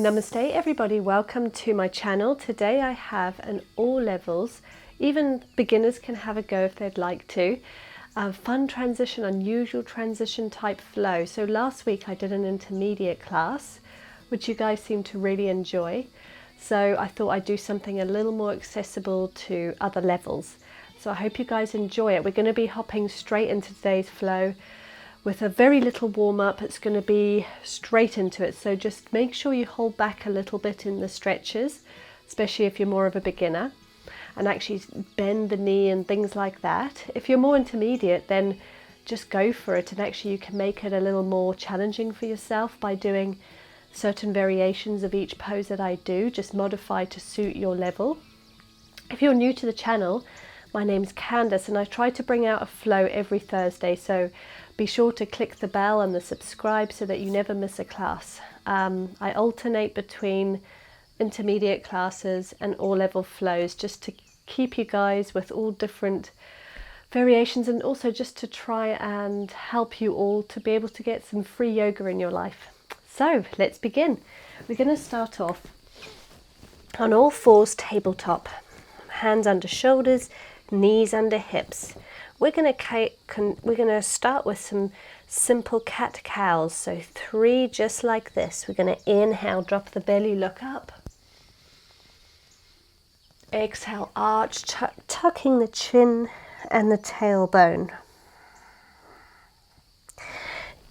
Namaste everybody, welcome to my channel. Today I have an all levels, even beginners can have a go if they'd like to, fun transition, unusual transition type flow. So last week I did an intermediate class, which you guys seem to really enjoy. So I thought I'd do something a little more accessible to other levels. So I hope you guys enjoy it. We're going to be hopping straight into today's flow with a very little warm-up. It's going to be straight into it, so just make sure you hold back a little bit in the stretches, especially if you're more of a beginner, and actually bend the knee and things like that. If you're more intermediate, then just go for it, and actually you can make it a little more challenging for yourself by doing certain variations of each pose that I do, just modify to suit your level. If you're new to the channel, my name's Candace and I try to bring out a flow every Thursday, so be sure to click the bell and the subscribe so that you never miss a class. I alternate between intermediate classes and all level flows just to keep you guys with all different variations, and also just to try and help you all to be able to get some free yoga in your life. So let's begin. We're going to start off on all fours, tabletop, hands under shoulders, knees under hips. We're going to start with some simple cat-cows, so 3 just like this. We're going to inhale, drop the belly, look up. Exhale, arch, tucking the chin and the tailbone.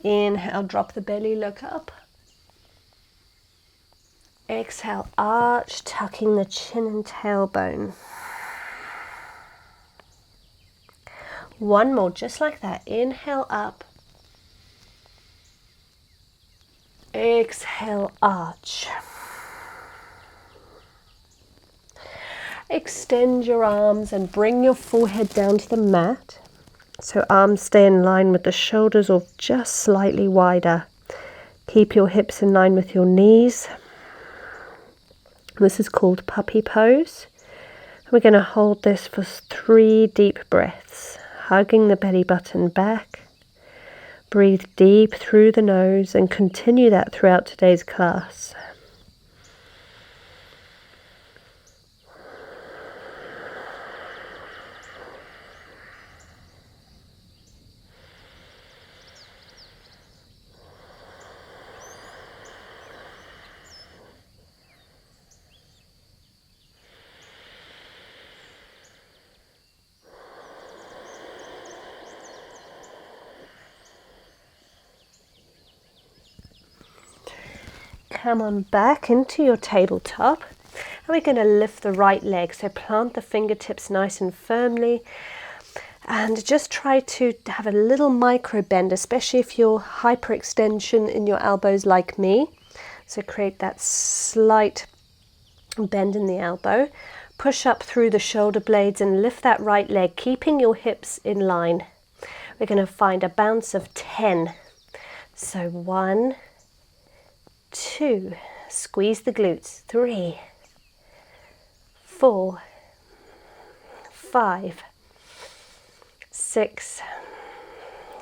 Inhale, drop the belly, look up. Exhale, arch, tucking the chin and tailbone. One more, just like that. Inhale up. Exhale, arch. Extend your arms and bring your forehead down to the mat. So arms stay in line with the shoulders or just slightly wider. Keep your hips in line with your knees. This is called puppy pose. We're going to hold this for 3 deep breaths. Hugging the belly button back. Breathe deep through the nose and continue that throughout today's class. Come on back into your tabletop, and we're going to lift the right leg. So plant the fingertips nice and firmly, and just try to have a little micro bend, especially if you're hyperextension in your elbows like me. So create that slight bend in the elbow. Push up through the shoulder blades and lift that right leg, keeping your hips in line. We're going to find a bounce of 10. So 1, 2, squeeze the glutes, 3, 4, 5, 6,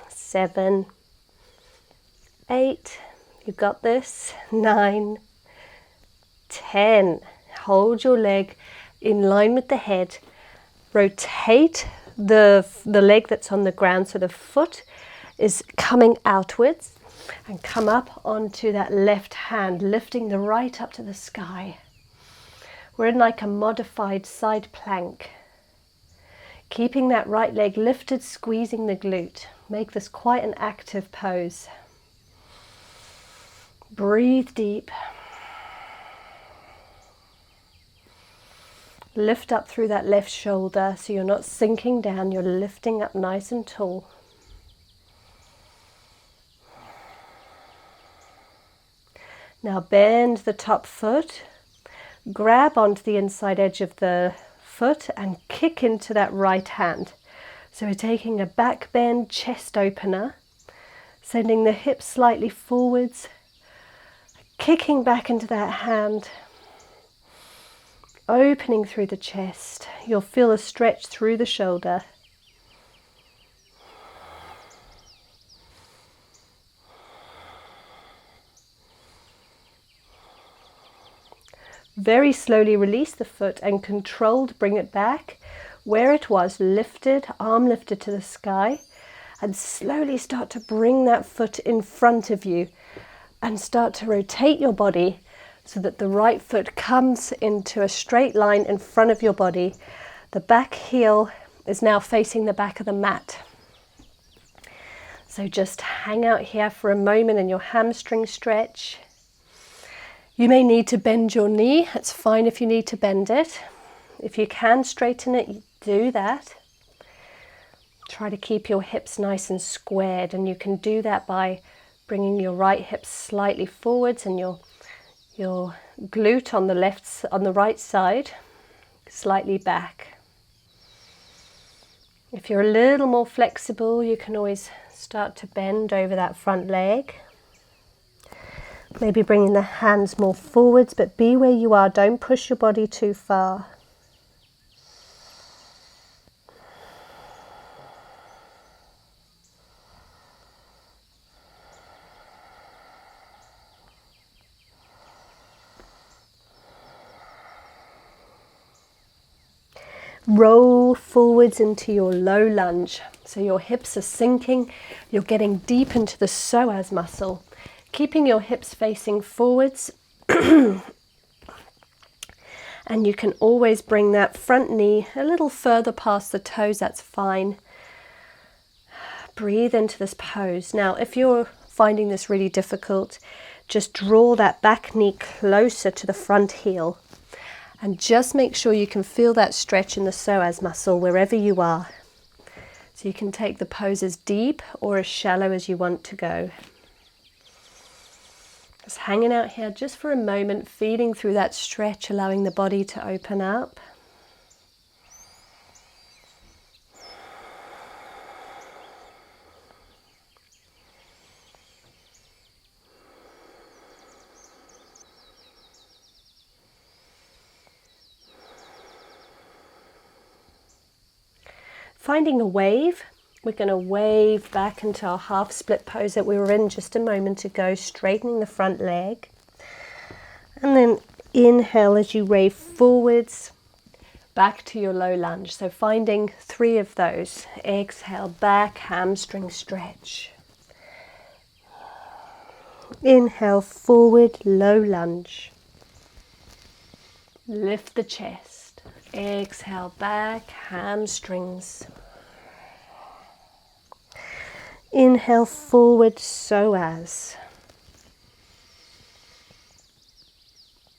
7, 8, you got this, 9, 10. Hold your leg in line with the head. Rotate the leg that's on the ground so the foot is coming outwards. And come up onto that left hand, lifting the right up to the sky. We're in like a modified side plank. Keeping that right leg lifted, squeezing the glute. Make this quite an active pose. Breathe deep. Lift up through that left shoulder so you're not sinking down, you're lifting up nice and tall. Now bend the top foot, grab onto the inside edge of the foot and kick into that right hand. So we're taking a back bend, chest opener, sending the hips slightly forwards, kicking back into that hand, opening through the chest. You'll feel a stretch through the shoulder. Very slowly release the foot and controlled bring it back where it was, lifted, arm lifted to the sky, and slowly start to bring that foot in front of you and start to rotate your body so that the right foot comes into a straight line in front of your body. The back heel is now facing the back of the mat. So just hang out here for a moment in your hamstring stretch. You may need to bend your knee. It's fine if you need to bend it. If you can straighten it, do that. Try to keep your hips nice and squared, and you can do that by bringing your right hip slightly forwards and your glute on the right side slightly back. If you're a little more flexible, you can always start to bend over that front leg. Maybe bringing the hands more forwards, but be where you are. Don't push your body too far. Roll forwards into your low lunge. So your hips are sinking. You're getting deep into the psoas muscle. Keeping your hips facing forwards. And you can always bring that front knee a little further past the toes, that's fine. Breathe into this pose. Now, if you're finding this really difficult, just draw that back knee closer to the front heel. And just make sure you can feel that stretch in the psoas muscle wherever you are. So you can take the pose as deep or as shallow as you want to go. Just hanging out here just for a moment, feeding through that stretch, allowing the body to open up. Finding a wave. We're going to wave back into our half split pose that we were in just a moment ago, straightening the front leg. And then inhale as you wave forwards, back to your low lunge. So finding 3 of those. Exhale, back, hamstring stretch. Inhale, forward, low lunge. Lift the chest. Exhale, back, hamstrings. Inhale, forward, psoas.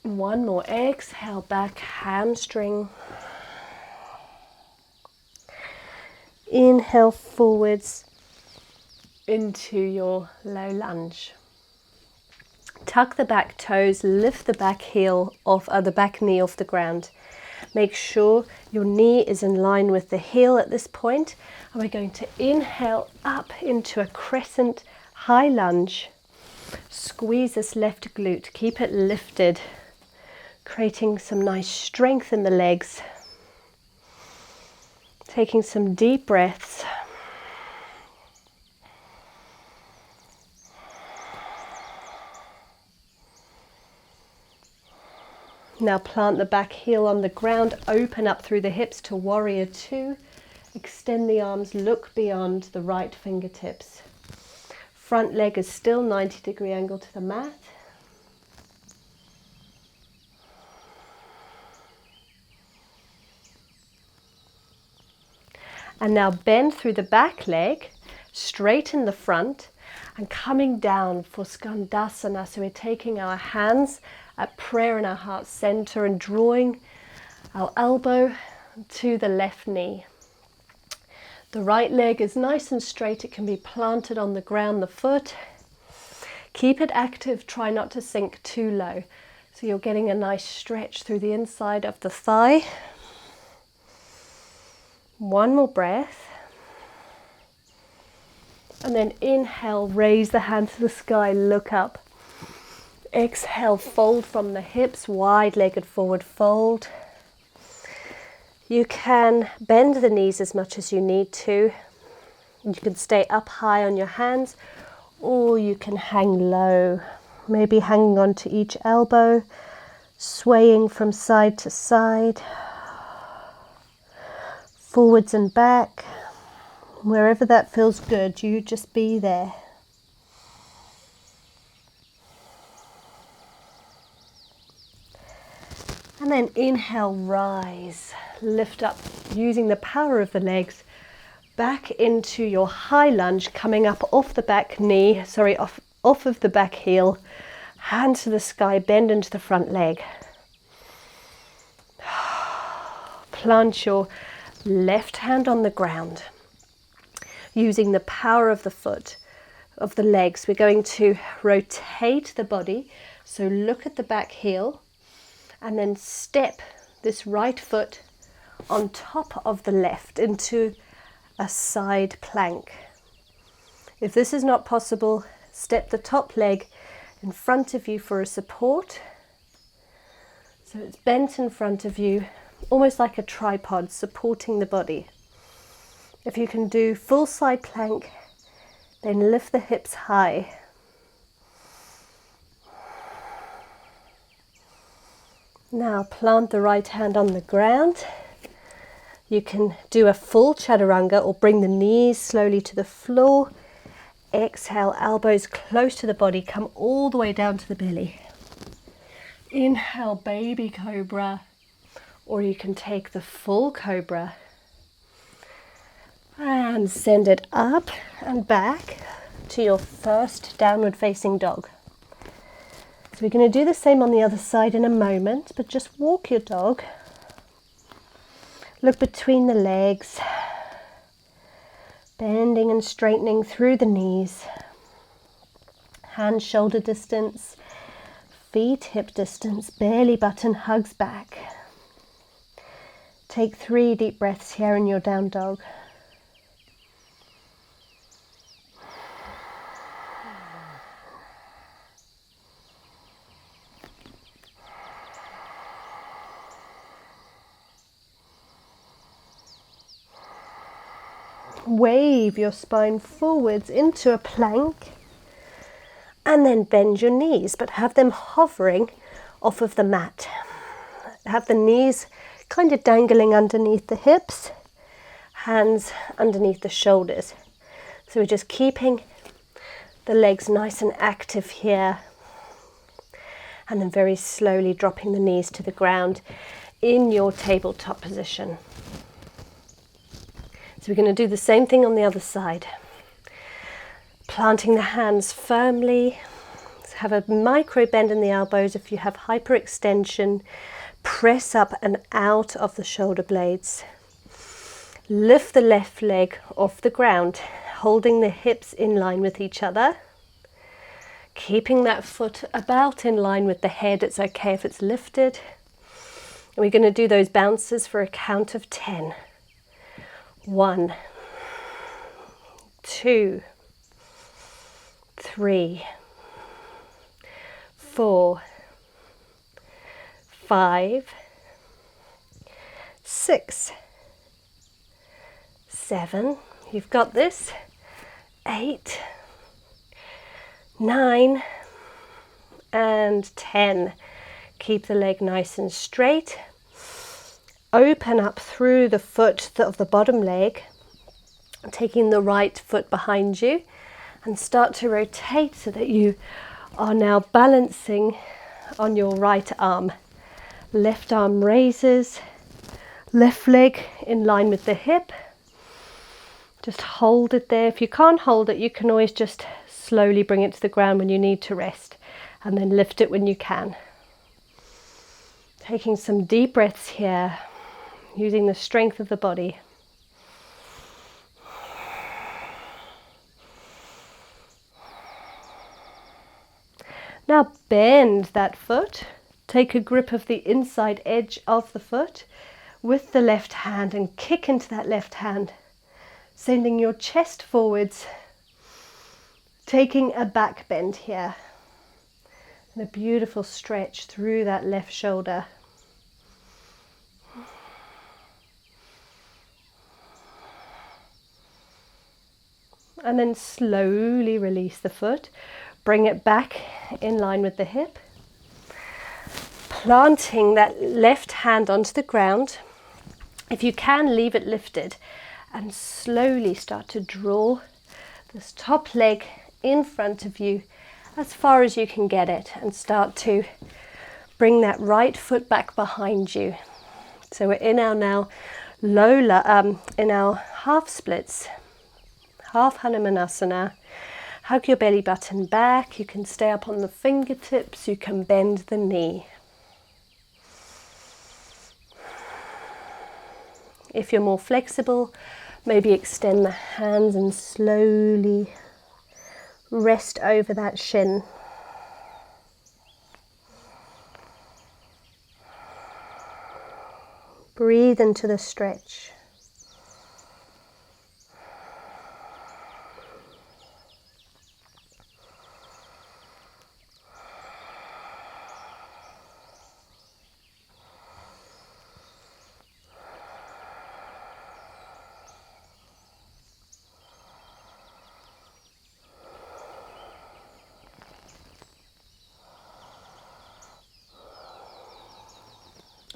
One more. Exhale, back, hamstring. Inhale, forwards into your low lunge. Tuck the back toes, lift the back heel off, the back knee off the ground. Make sure your knee is in line with the heel at this point. And we're going to inhale up into a crescent high lunge. Squeeze this left glute, keep it lifted, creating some nice strength in the legs. Taking some deep breaths. Now plant the back heel on the ground, open up through the hips to warrior 2. Extend the arms, look beyond the right fingertips. Front leg is still 90-degree angle to the mat. And now bend through the back leg, straighten the front, and coming down for Skandasana. So we're taking our hands at prayer in our heart center and drawing our elbow to the left knee. The right leg is nice and straight. It can be planted on the ground, the foot. Keep it active. Try not to sink too low. So you're getting a nice stretch through the inside of the thigh. One more breath. And then inhale, raise the hand to the sky, look up. Exhale, fold from the hips, wide-legged forward fold. You can bend the knees as much as you need to. You can stay up high on your hands, or you can hang low, maybe hanging onto each elbow, swaying from side to side, forwards and back. Wherever that feels good, you just be there. And then inhale, rise, lift up, using the power of the legs, back into your high lunge, coming up off the back knee, off of the back heel, hand to the sky, bend into the front leg. Plant your left hand on the ground. Using the power of the foot, of the legs, we're going to rotate the body. So look at the back heel and then step this right foot on top of the left into a side plank. If this is not possible, step the top leg in front of you for a support. So it's bent in front of you, almost like a tripod supporting the body. If you can do full side plank, then lift the hips high. Now plant the right hand on the ground. You can do a full chaturanga or bring the knees slowly to the floor. Exhale, elbows close to the body, come all the way down to the belly. Inhale, baby cobra, or you can take the full cobra and send it up and back to your first downward facing dog. So we're going to do the same on the other side in a moment, but just walk your dog. Look between the legs, bending and straightening through the knees. Hands shoulder distance, feet hip distance, belly button hugs back. Take 3 deep breaths here in your down dog. Wave your spine forwards into a plank and then bend your knees, but have them hovering off of the mat. Have the knees kind of dangling underneath the hips, hands underneath the shoulders. So we're just keeping the legs nice and active here, and then very slowly dropping the knees to the ground in your tabletop position. So we're going to do the same thing on the other side. Planting the hands firmly. Have a micro bend in the elbows. If you have hyperextension, press up and out of the shoulder blades. Lift the left leg off the ground, holding the hips in line with each other. Keeping that foot about in line with the head. It's okay if it's lifted. And we're going to do those bounces for a count of 10. 1, 2, 3, 4, 5, 6, 7. You've got this. 8, 9, and 10. Keep the leg nice and straight. Open up through the foot of the bottom leg, taking the right foot behind you, and start to rotate so that you are now balancing on your right arm. Left arm raises, left leg in line with the hip. Just hold it there. If you can't hold it, you can always just slowly bring it to the ground when you need to rest, and then lift it when you can. Taking some deep breaths here, using the strength of the body. Now bend that foot. Take a grip of the inside edge of the foot with the left hand and kick into that left hand, sending your chest forwards, taking a back bend here, and a beautiful stretch through that left shoulder. And then slowly release the foot, bring it back in line with the hip. planting that left hand onto the ground. If you can, leave it lifted and slowly start to draw this top leg in front of you as far as you can get it, and start to bring that right foot back behind you. So we're in our now in our half splits, half Hanumanasana. Hug your belly button back. You can stay up on the fingertips. You can bend the knee. If you're more flexible, maybe extend the hands and slowly rest over that shin. Breathe into the stretch.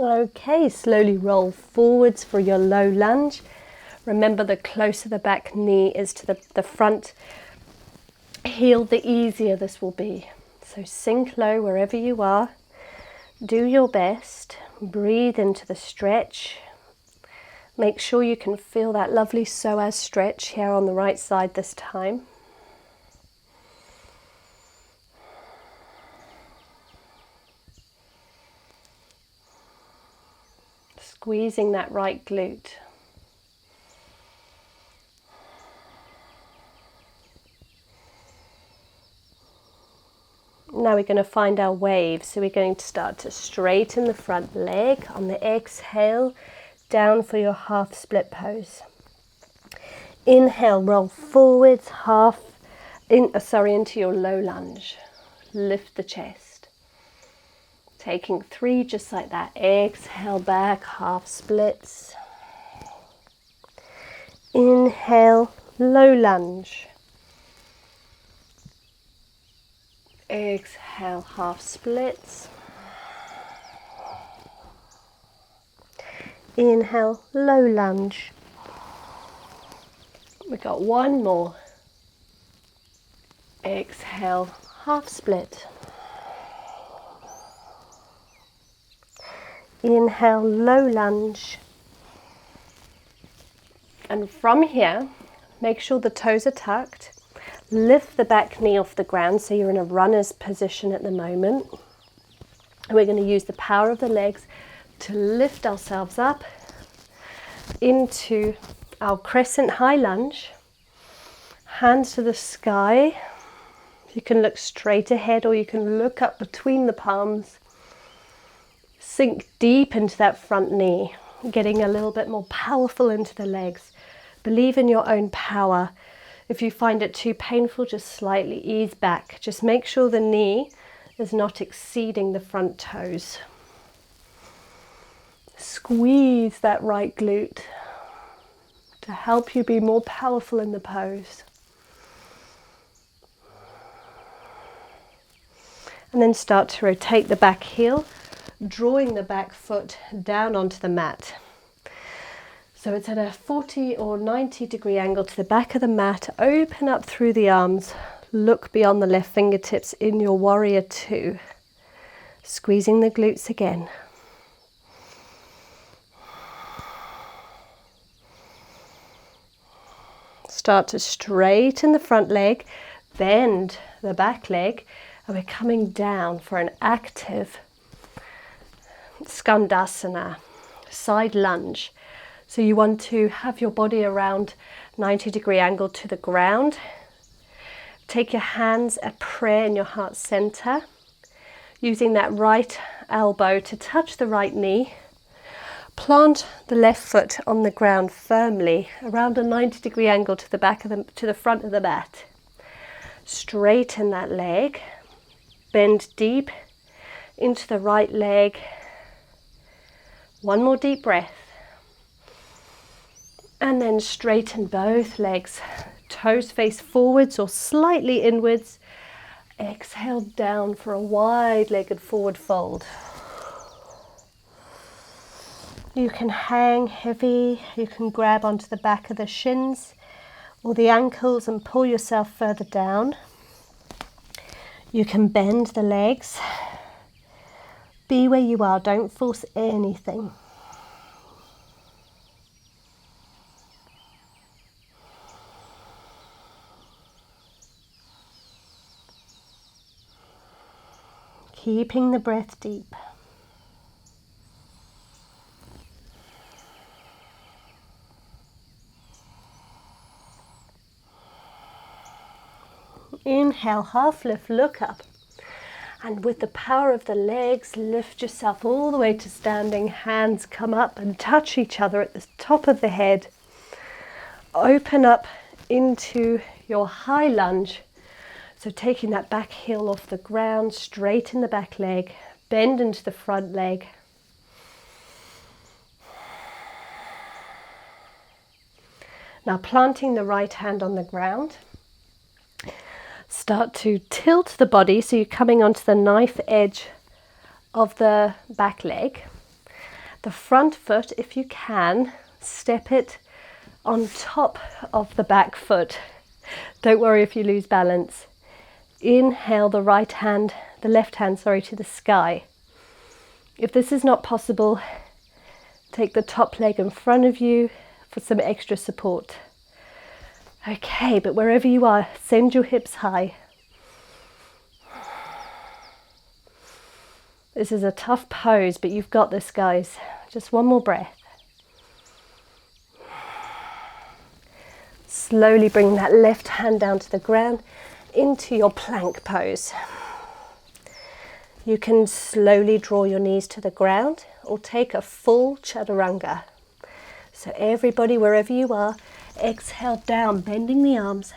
Okay, slowly roll forwards for your low lunge. Remember, the closer the back knee is to the front heel, the easier this will be. So sink low wherever you are. Do your best. Breathe into the stretch. Make sure you can feel that lovely psoas stretch here on the right side this time. Squeezing that right glute. Now we're going to find our wave. So we're going to start to straighten the front leg. On the exhale, down for your half split pose. Inhale, roll forwards, into your low lunge. Lift the chest. Taking 3 just like that. Exhale back, half splits. Inhale, low lunge. Exhale, half splits. Inhale, low lunge. We got one more. Exhale, half split. Inhale, low lunge. And from here, make sure the toes are tucked. Lift the back knee off the ground so you're in a runner's position at the moment. And we're going to use the power of the legs to lift ourselves up into our crescent high lunge. Hands to the sky. You can look straight ahead or you can look up between the palms. Sink deep into that front knee, getting a little bit more powerful into the legs. Believe in your own power. If you find it too painful, just slightly ease back. Just make sure the knee is not exceeding the front toes. Squeeze that right glute to help you be more powerful in the pose. And then start to rotate the back heel, drawing the back foot down onto the mat. So it's at a 40 or 90 degree angle to the back of the mat. Open up through the arms. Look beyond the left fingertips in your warrior two. Squeezing the glutes again. Start to straighten the front leg, bend the back leg, and we're coming down for an active Skandasana, side lunge. So you want to have your body around 90 degree angle to the ground. Take your hands at prayer in your heart center, using that right elbow to touch the right knee. Plant the left foot on the ground firmly, around a 90 degree angle to the front of the mat. Straighten that leg, bend deep into the right leg. One more deep breath. And then straighten both legs. Toes face forwards or slightly inwards. Exhale down for a wide-legged forward fold. You can hang heavy, you can grab onto the back of the shins or the ankles and pull yourself further down. You can bend the legs. Be where you are, don't force anything. Keeping the breath deep. Inhale, half lift, look up. And with the power of the legs, lift yourself all the way to standing. Hands come up and touch each other at the top of the head. Open up into your high lunge. So taking that back heel off the ground, straighten the back leg, bend into the front leg. Now planting the right hand on the ground. Start to tilt the body so you're coming onto the knife edge of the back leg. The front foot, if you can, step it on top of the back foot. Don't worry if you lose balance. Inhale the left hand, to the sky. If this is not possible, take the top leg in front of you for some extra support. Okay, but wherever you are, send your hips high. This is a tough pose, but you've got this, guys. Just one more breath. Slowly bring that left hand down to the ground into your plank pose. You can slowly draw your knees to the ground or take a full chaturanga. So everybody, wherever you are, exhale down, bending the arms,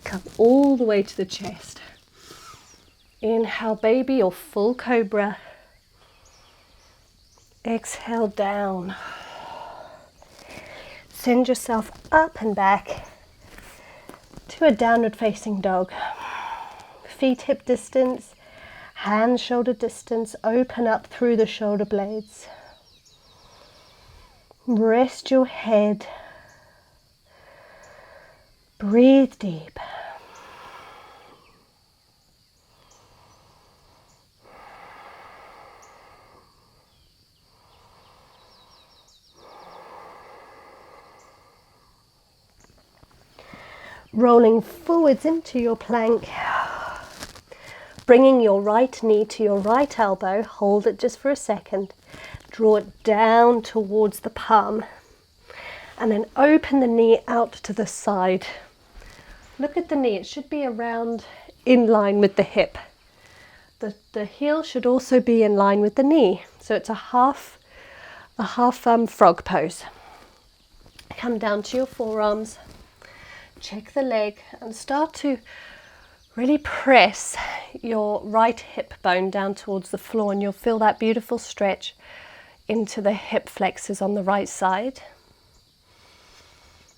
come all the way to the chest. Inhale, baby, or full cobra. Exhale down. Send yourself up and back to a downward facing dog. Feet hip distance, hands shoulder distance, open up through the shoulder blades. Rest your head. Breathe deep. Rolling forwards into your plank. Bringing your right knee to your right elbow. Hold it just for a second. Draw it down towards the palm. And then open the knee out to the side. Look at the knee, it should be around in line with the hip. The heel should also be in line with the knee. So it's a half frog pose. Come down to your forearms, check the leg and start to really press your right hip bone down towards the floor, and you'll feel that beautiful stretch into the hip flexors on the right side.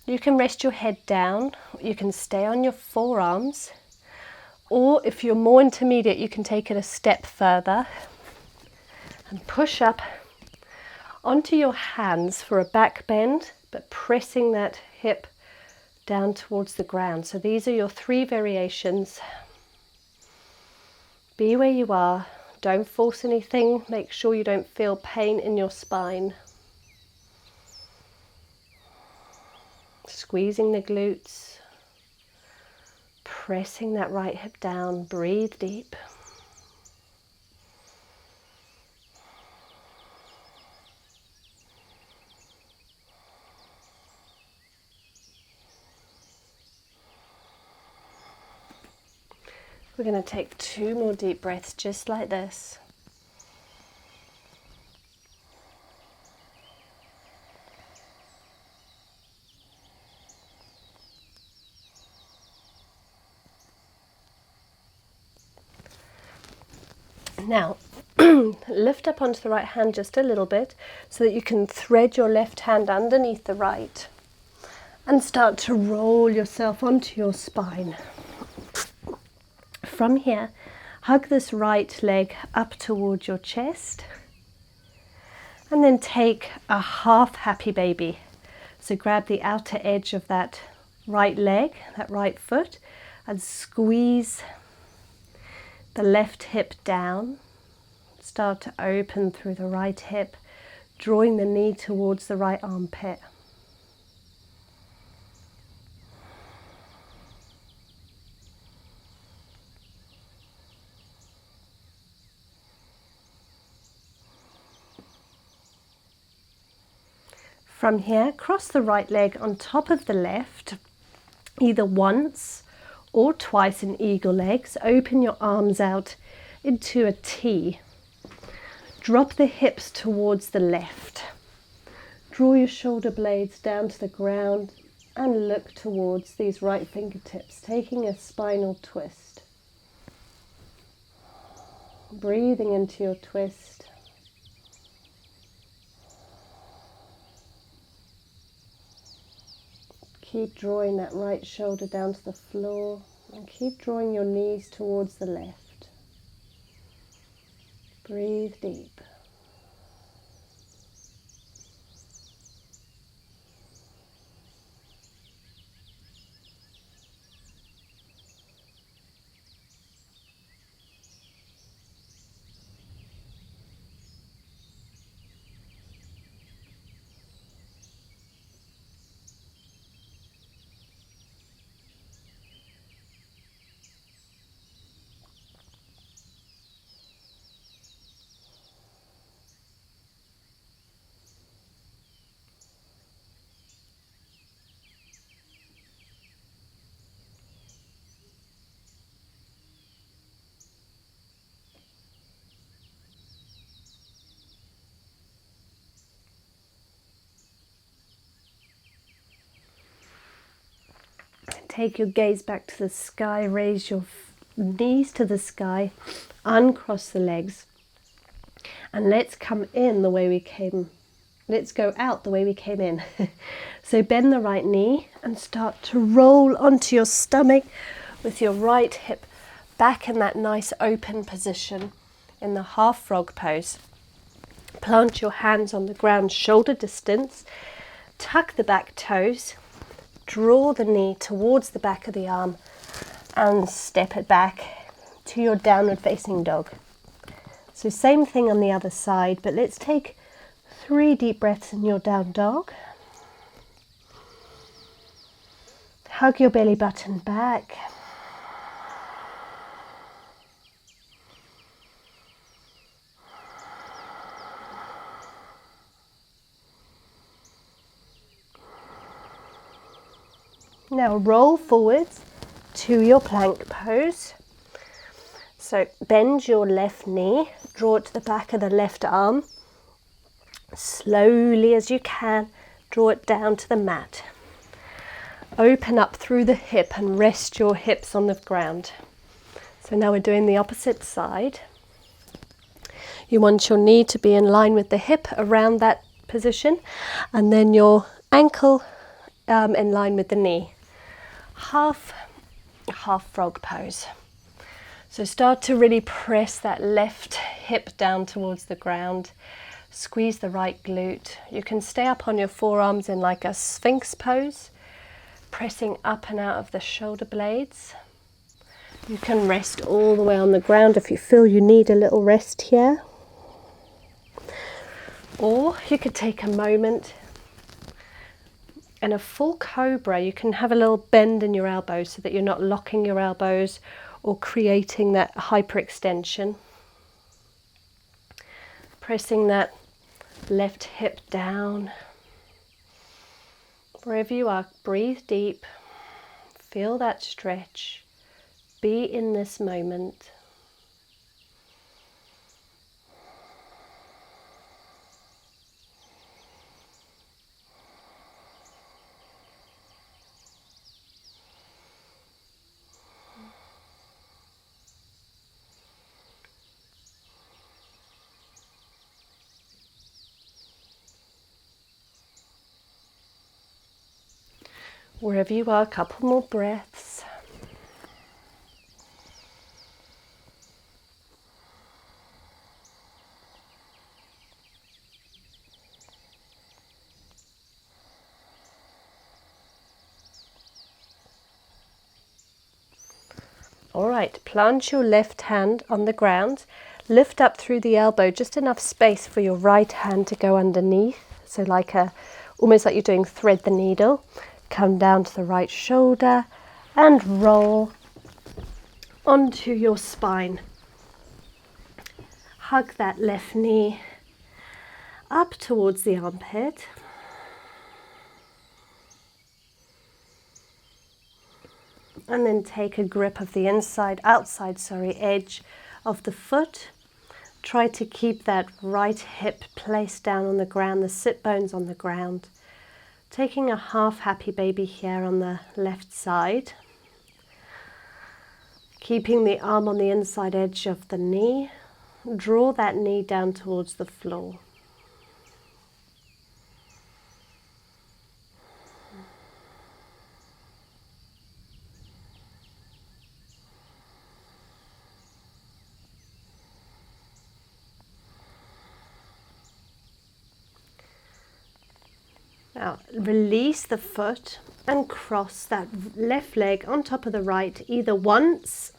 You can rest your head down, you can stay on your forearms, or if you're more intermediate, you can take it a step further and push up onto your hands for a back bend, but pressing that hip down towards the ground. So these are your 3 variations. Be where you are, don't force anything, make sure you don't feel pain in your spine. Squeezing the glutes, pressing that right hip down, breathe deep. We're going to take 2 more deep breaths just like this. Now, lift up onto the right hand just a little bit so that you can thread your left hand underneath the right and start to roll yourself onto your spine. From here, hug this right leg up towards your chest And then take a half happy baby. So grab the outer edge of that right leg, that right foot, and squeeze the left hip down. Start to open through the right hip, drawing the knee towards the right armpit. From here, cross the right leg on top of the left, either once or twice in eagle legs. Open your arms out into a T. Drop the hips towards the left. Draw your shoulder blades down to the ground and look towards these right fingertips, taking a spinal twist. Breathing into your twist. Keep drawing that right shoulder down to the floor and keep drawing your knees towards the left. Breathe deep. Take your gaze back to the sky, raise your knees to the sky, uncross the legs, and let's come in the way we came. Let's go out the way we came in. So bend the right knee and start to roll onto your stomach with your right hip back in that nice open position in the half frog pose. Plant your hands on the ground, shoulder distance, tuck the back toes, draw the knee towards the back of the arm and step it back to your downward facing dog. So same thing on the other side, but let's take 3 deep breaths in your down dog. Hug your belly button back. Now roll forwards to your plank pose. So bend your left knee, draw it to the back of the left arm. Slowly as you can, draw it down to the mat. Open up through the hip and rest your hips on the ground. So now we're doing the opposite side. You want your knee to be in line with the hip around that position, and then your ankle in line with the knee. Half frog pose. So start to really press that left hip down towards the ground. Squeeze the right glute. You can stay up on your forearms in like a sphinx pose, pressing up and out of the shoulder blades. You can rest all the way on the ground if you feel you need a little rest here. Or you could take a moment. In a full cobra, you can have a little bend in your elbows so that you're not locking your elbows or creating that hyperextension. Pressing that left hip down. Wherever you are, breathe deep. Feel that stretch. Be in this moment. Wherever you are, a couple more breaths. All right, plant your left hand on the ground, lift up through the elbow, just enough space for your right hand to go underneath. So like almost like you're doing thread the needle. Come down to the right shoulder and roll onto your spine. Hug that left knee up towards the armpit. And then take a grip of the outside edge of the foot. Try to keep that right hip placed down on the ground, the sit bones on the ground. Taking a half happy baby here on the left side. Keeping the arm on the inside edge of the knee. Draw that knee down towards the floor. Now release the foot and cross that left leg on top of the right, either once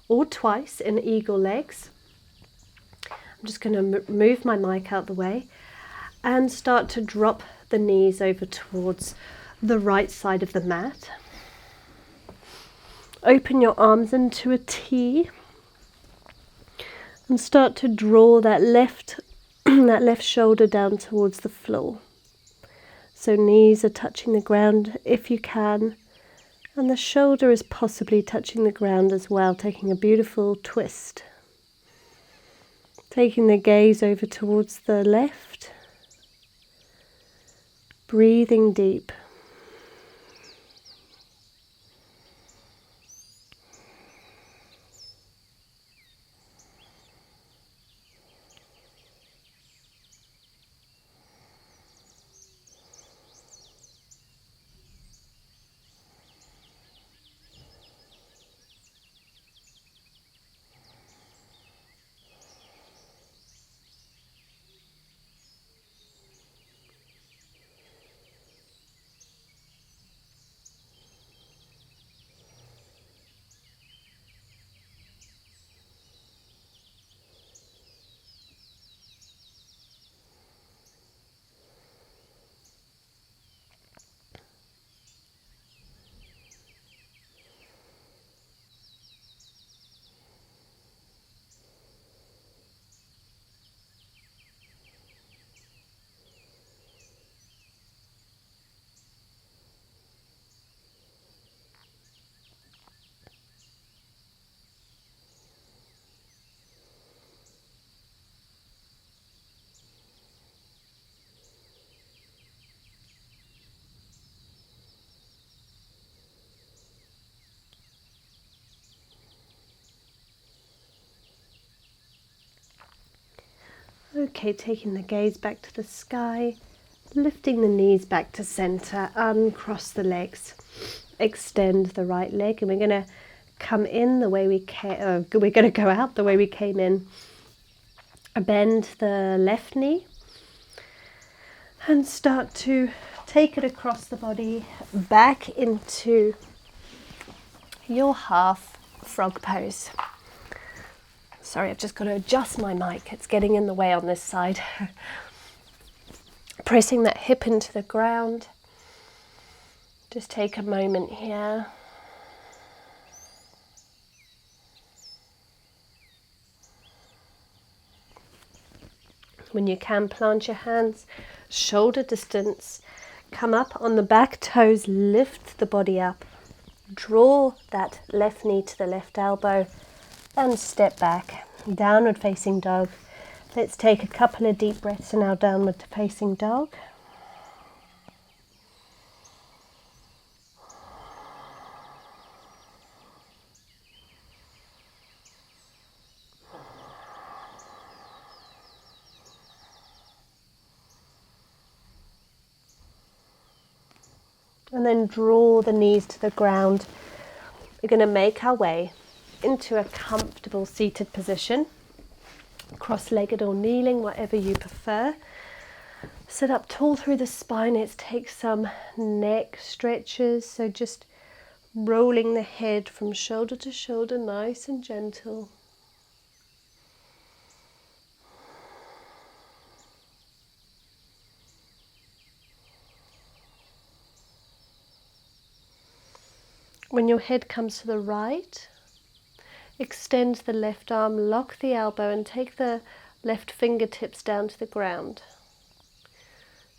or twice in eagle legs. I'm just going to move my mic out the way and start to drop the knees over towards the right side of the mat. Open your arms into a T and start to draw that left shoulder down towards the floor. So knees are touching the ground if you can, and the shoulder is possibly touching the ground as well, taking a beautiful twist. Taking the gaze over towards the left, breathing deep. Okay, taking the gaze back to the sky, lifting the knees back to center, uncross the legs, extend the right leg, and we're going to come in the way we came, we're going to go out the way we came in. Bend the left knee and start to take it across the body back into your half frog pose. Sorry, I've just got to adjust my mic. It's getting in the way on this side. Pressing that hip into the ground. Just take a moment here. When you can, plant your hands shoulder distance. Come up on the back toes, lift the body up. Draw that left knee to the left elbow. And step back, downward facing dog. Let's take a couple of deep breaths in our downward facing dog. And then draw the knees to the ground. We're going to make our way into a comfortable seated position, cross-legged or kneeling, whatever you prefer. Sit up tall through the spine. Let's take some neck stretches, so just rolling the head from shoulder to shoulder, nice and gentle. When your head comes to the right, extend the left arm, lock the elbow and take the left fingertips down to the ground.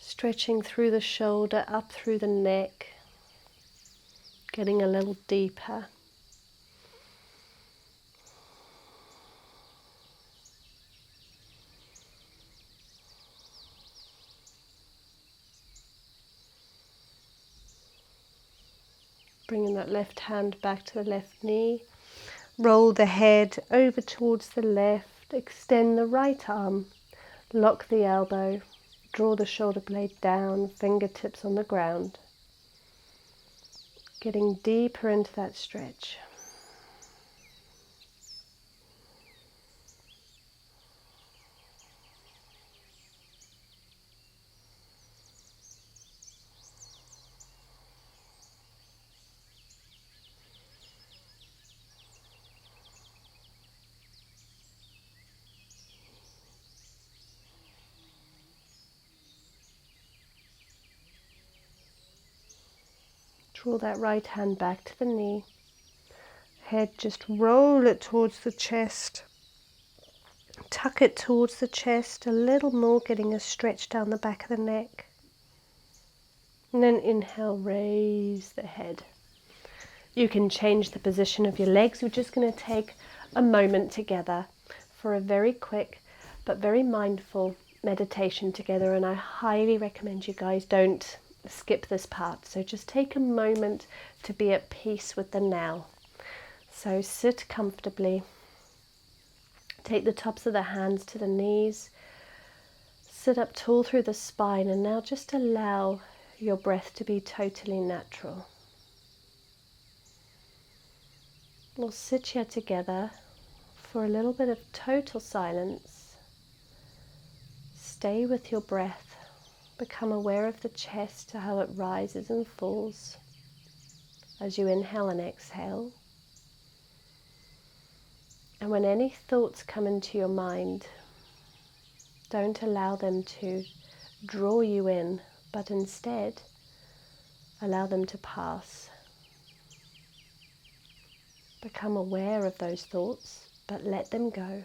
Stretching through the shoulder, up through the neck, getting a little deeper. Bringing that left hand back to the left knee. Roll the head over towards the left. Extend the right arm. Lock the elbow. Draw the shoulder blade down. Fingertips on the ground. Getting deeper into that stretch. Draw that right hand back to the knee. Head, just roll it towards the chest. Tuck it towards the chest a little more, getting a stretch down the back of the neck. And then inhale, raise the head. You can change the position of your legs. We're just going to take a moment together for a very quick but very mindful meditation together, and I highly recommend you guys don't skip this part. So just take a moment to be at peace with the now. So sit comfortably. Take the tops of the hands to the knees. Sit up tall through the spine, and now just allow your breath to be totally natural. We'll sit here together for a little bit of total silence. Stay with your breath. Become aware of the chest, how it rises and falls as you inhale and exhale. And when any thoughts come into your mind, don't allow them to draw you in, but instead allow them to pass. Become aware of those thoughts, but let them go.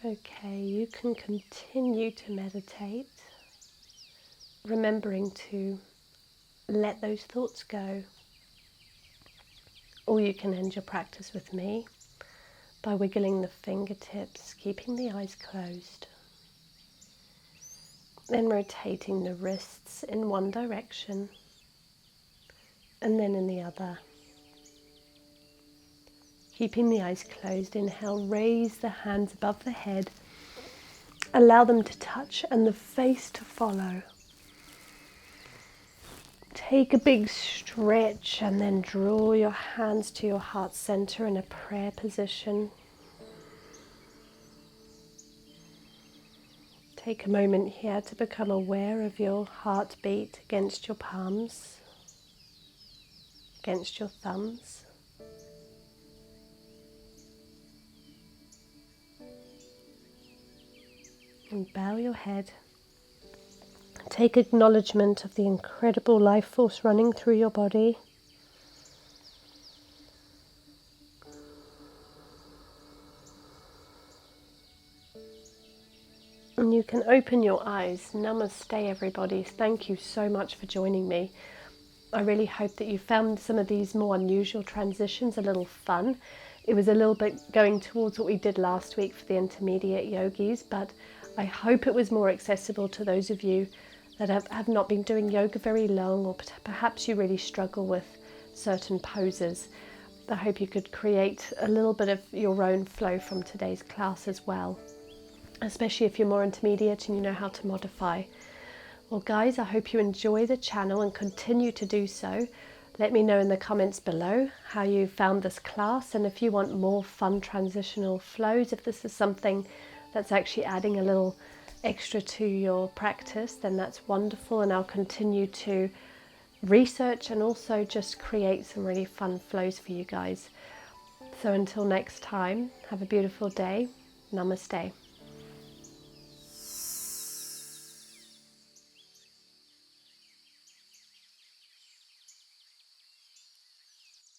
Okay, you can continue to meditate, remembering to let those thoughts go. Or you can end your practice with me by wiggling the fingertips, keeping the eyes closed. Then rotating the wrists in one direction and then in the other. Keeping the eyes closed, inhale, raise the hands above the head. Allow them to touch and the face to follow. Take a big stretch and then draw your hands to your heart center in a prayer position. Take a moment here to become aware of your heartbeat against your palms, against your thumbs. And bow your head. Take acknowledgement of the incredible life force running through your body. And you can open your eyes. Namaste, everybody. Thank you so much for joining me. I really hope that you found some of these more unusual transitions a little fun. It was a little bit going towards what we did last week for the intermediate yogis, but I hope it was more accessible to those of you that have not been doing yoga very long, or perhaps you really struggle with certain poses. I hope you could create a little bit of your own flow from today's class as well, especially if you're more intermediate and you know how to modify. Well guys, I hope you enjoy the channel and continue to do so. Let me know in the comments below how you found this class, and if you want more fun transitional flows, if this is something that's actually adding a little extra to your practice, then that's wonderful, and I'll continue to research and also just create some really fun flows for you guys. So until next time, have a beautiful day. Namaste.